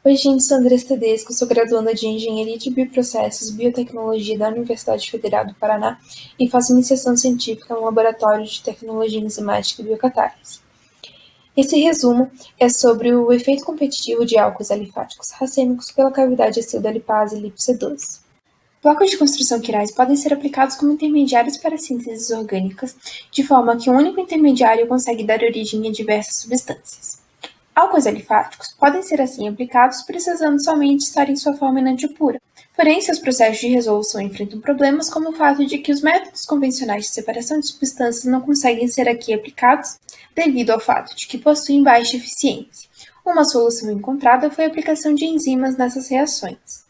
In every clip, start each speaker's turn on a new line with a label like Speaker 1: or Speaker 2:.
Speaker 1: Oi, gente, sou Andressa Tedesco, sou graduanda de Engenharia de Bioprocessos e Biotecnologia da Universidade Federal do Paraná e faço iniciação científica no Laboratório de Tecnologia Enzimática e Biocatálise. Esse resumo é sobre o efeito competitivo de álcoois alifáticos racêmicos pela cavidade acil da lipase LipC12. Blocos de construção quirais podem ser aplicados como intermediários para sínteses orgânicas, de forma que um único intermediário consegue dar origem a diversas substâncias. Álcoois alifáticos podem ser assim aplicados precisando somente estar em sua forma inândio pura. Porém, seus processos de resolução enfrentam problemas como o fato de que os métodos convencionais de separação de substâncias não conseguem ser aqui aplicados devido ao fato de que possuem baixa eficiência. Uma solução encontrada foi a aplicação de enzimas nessas reações.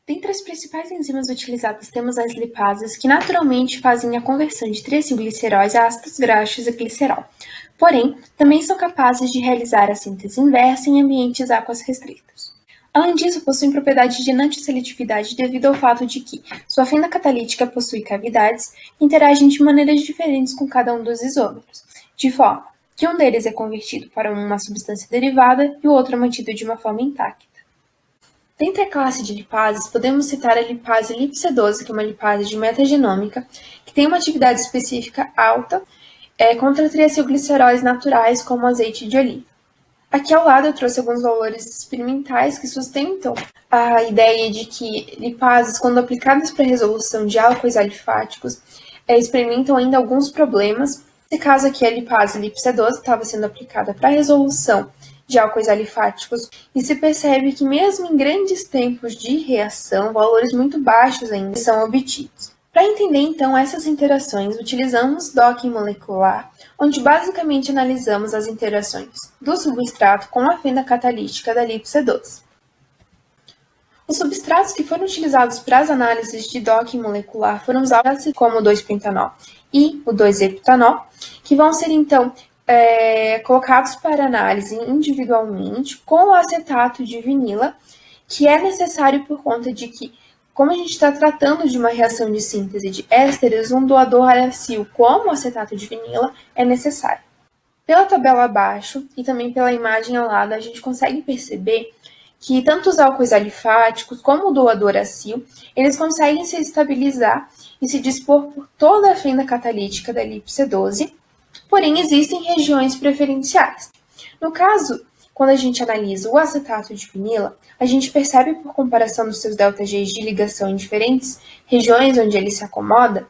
Speaker 1: Dentre as principais enzimas utilizadas temos as lipases, que naturalmente fazem a conversão de triacilgliceróis a ácidos graxos e glicerol. Porém, também são capazes de realizar a síntese inversa em ambientes aquosos restritos. Além disso, possuem propriedade de enantioseletividade devido ao fato de que sua fenda catalítica possui cavidades que interagem de maneiras diferentes com cada um dos isômeros, de forma que um deles é convertido para uma substância derivada e o outro é mantido de uma forma intacta. Dentre a classe de lipases, podemos citar a lipase LipC12, que é uma lipase de metagenômica, que tem uma atividade específica alta contra triacilgliceróis naturais, como azeite de oliva. Aqui ao lado eu trouxe alguns valores experimentais que sustentam a ideia de que lipases, quando aplicadas para a resolução de álcoois alifáticos, experimentam ainda alguns problemas. Nesse caso aqui, a lipase LipC12 estava sendo aplicada para a resolução de álcoois alifáticos e se percebe que mesmo em grandes tempos de reação, valores muito baixos ainda são obtidos. Para entender então essas interações, utilizamos docking molecular, onde basicamente analisamos as interações do substrato com a fenda catalítica da LipC12. Os substratos que foram utilizados para as análises de docking molecular foram usados como o 2-pentanol e o 2-epitanol, que vão ser então colocados para análise individualmente com o acetato de vinila, que é necessário por conta de que, como a gente está tratando de uma reação de síntese de ésteres, um doador acil como o acetato de vinila é necessário. Pela tabela abaixo e também pela imagem ao lado, a gente consegue perceber que tanto os álcoois alifáticos como o doador acil, eles conseguem se estabilizar e se dispor por toda a fenda catalítica da LipC12, porém existem regiões preferenciais. No caso, quando a gente analisa o acetato de vinila, a gente percebe por comparação dos seus ΔGs de ligação em diferentes regiões onde ele se acomoda,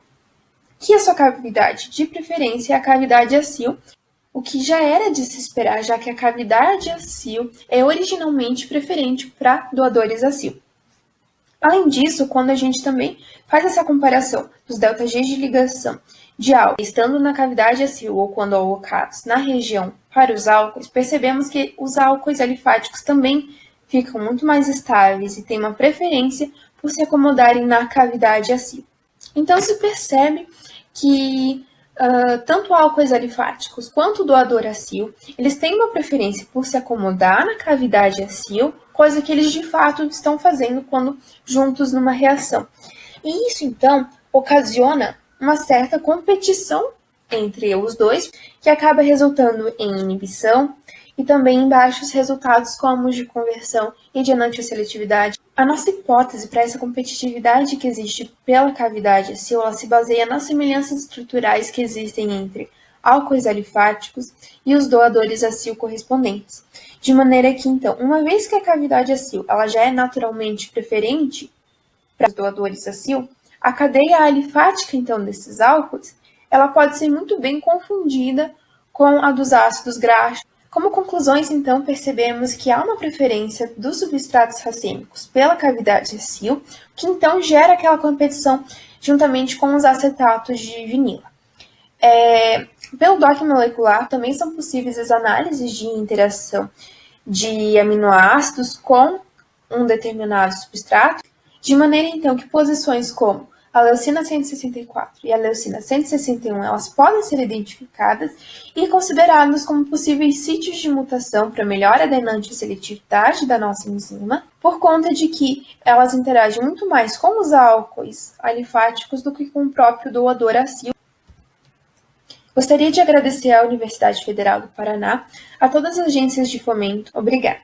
Speaker 1: que a sua cavidade de preferência é a cavidade acil, o que já era de se esperar, já que a cavidade acil é originalmente preferente para doadores acil. Além disso, quando a gente também faz essa comparação dos ΔGs de ligação de álcool estando na cavidade acil ou quando alocados na região para os álcoois, percebemos que os álcoois alifáticos também ficam muito mais estáveis e têm uma preferência por se acomodarem na cavidade acil. Então se percebe que tanto álcoois alifáticos quanto o doador acil, eles têm uma preferência por se acomodar na cavidade acil, coisa que eles de fato estão fazendo quando juntos numa reação. E isso então ocasiona uma certa competição entre os dois, que acaba resultando em inibição e também em baixos resultados como os de conversão e de enantioseletividade. A nossa hipótese para essa competitividade que existe pela cavidade acil, ela se baseia nas semelhanças estruturais que existem entre álcoois alifáticos e os doadores acil correspondentes. De maneira que, então, uma vez que a cavidade acil ela já é naturalmente preferente para os doadores acil, a cadeia alifática, então, desses álcoois, ela pode ser muito bem confundida com a dos ácidos graxos. Como conclusões, então, percebemos que há uma preferência dos substratos racêmicos pela cavidade acil, que então gera aquela competição juntamente com os acetatos de vinila. Pelo docking molecular, também são possíveis as análises de interação de aminoácidos com um determinado substrato, de maneira, então, que posições como a leucina 164 e a leucina 161, elas podem ser identificadas e consideradas como possíveis sítios de mutação para melhora da enantioseletividade da nossa enzima, por conta de que elas interagem muito mais com os álcoois alifáticos do que com o próprio doador acil. Gostaria de agradecer à Universidade Federal do Paraná, a todas as agências de fomento. Obrigada.